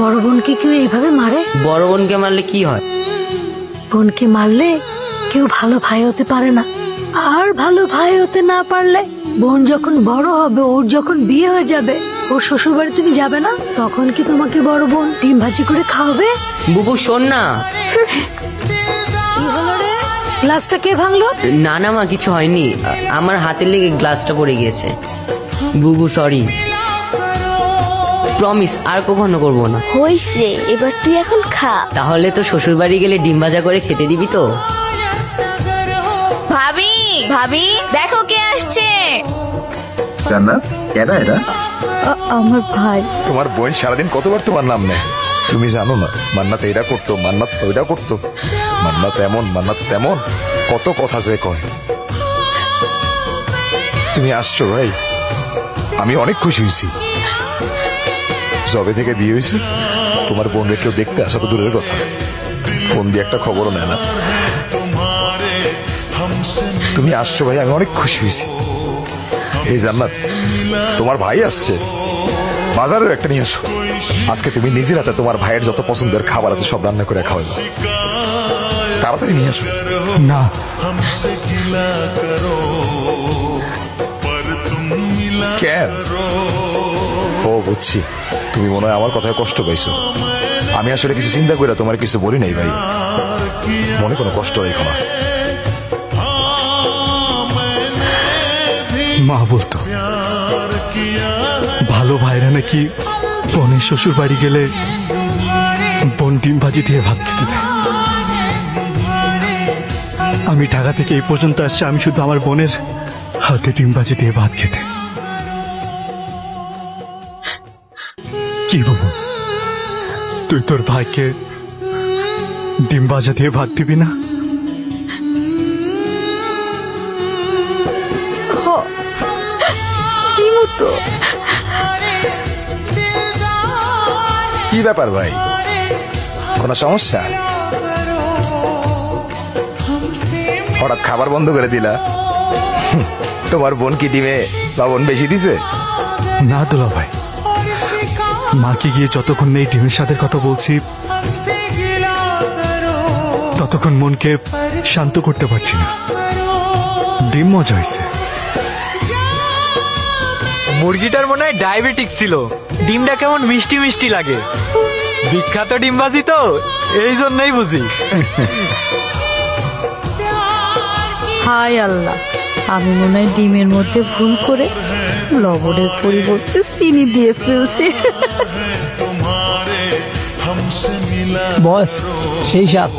বড় বোনকে কেউ এইভাবে মারে? বড় বোনকে মারলে কি হয়? বোনকে মারলে কেউ ভালো ভাই হতে পারে না, আর ভালো ভাই হতে না পারলে বোন যখন বড় হবে, ওর যখন বিয়ে হয়ে যাবে, ওর শ্বশুর বাড়ি তুমি যাবে না, তখন কি তোমাকে বড় বোন ডিম ভাজি করে খাওয়াবে? বুবু শোন না। কি হলো রে? গ্লাসটা কে ভাঙলো? না না মা, কিছু হয়নি, আমার হাতের লেগে গ্লাসটা পড়ে গিয়েছে। বুবু সরি, প্রমিস আর কখনো করবো না। হইছে, এবার তুই এখন খা। তাহলে তো শ্বশুর বাড়ি গেলে ডিম ভাজা করে খেতে দিবি তো? ভাবি, ভাবি দেখো কে আসছে। জান্নাত, কেডা এটা? আমার ভাই। তোমার বোন সারাদিন কতবার তোমার নাম নেয়, তুমি জানো না? মান্নাত এইটা করতো, মান্নাত ওইটা করতো, মান্নাত এমন, মান্নাত তেমন, কত কথা যে কয়। তুমি আসছো ভাই, আমি অনেক খুশি হয়েছি। জবে থেকে বিয়ে হয়েছে, তোমার বোনকে কেউ দেখতে আসা তো দূরের কথা, ফোন দিয়ে একটা খবরও নেয় না। তুমি আসছো ভাই, আমি অনেক খুশি হয়েছি। এই জান্নাত, তোমার ভাই আসছে, বাজারেও একটা নিয়ে আসো। আজকে তুমি নিজের হাতে তোমার ভাইয়ের যত পছন্দের খাবার আছে সব রান্না করে খাওয়াইবা, তাড়াতাড়ি নিয়ে আসো। না, কেন? ও বুঝছি, তুমি মনে হয় আমার কথায় কষ্ট পাইছো। আমি আসলে কিছু চিন্তা করে তোমার কিছু বলি নাই ভাই, মনে কোনো কষ্ট রেখো না। মা বলতো ভালো ভাইরা নাকি বোনের শ্বশুর বাড়ি গেলে বোন ডিম ভাজি দিয়ে ভাত খেতে দেয়। আমি ঢাকা থেকে এই পর্যন্ত আসছি, আমি শুধু আমার বোনের হাতে ডিম ভাজি দিয়ে ভাত খেতে। কি বাবু, তুই তোর ভাইকে ডিম ভাজা দিয়ে ভাত দিবি না? কি ব্যাপার ভাই, কোনো সমস্যা? হঠাৎ খাবার বন্ধ করে দিলা? তোমার বোন কি ডিমে লবণ বেশি দিছে? না দুলা ভাই, মাকে গিয়ে যতক্ষণ নেই ডিমের স্বাদের কথা বলছি, ততক্ষণ মনকে শান্ত করতে পারছি না। ডিম মজা হয়েছে। মুরগিটার মনে হয় ডায়াবেটিক ছিল, ডিমটা কেমন মিষ্টি মিষ্টি লাগে। বিখ্যাত ডিমবাজি তো, এই জন্যই বুঝি। হায় আল্লাহ, আমি মনে হয় ডিমের মধ্যে ভুল করে লবণের পরিবর্তে চিনি দিয়ে ফেলছি। বস, সেই সাপ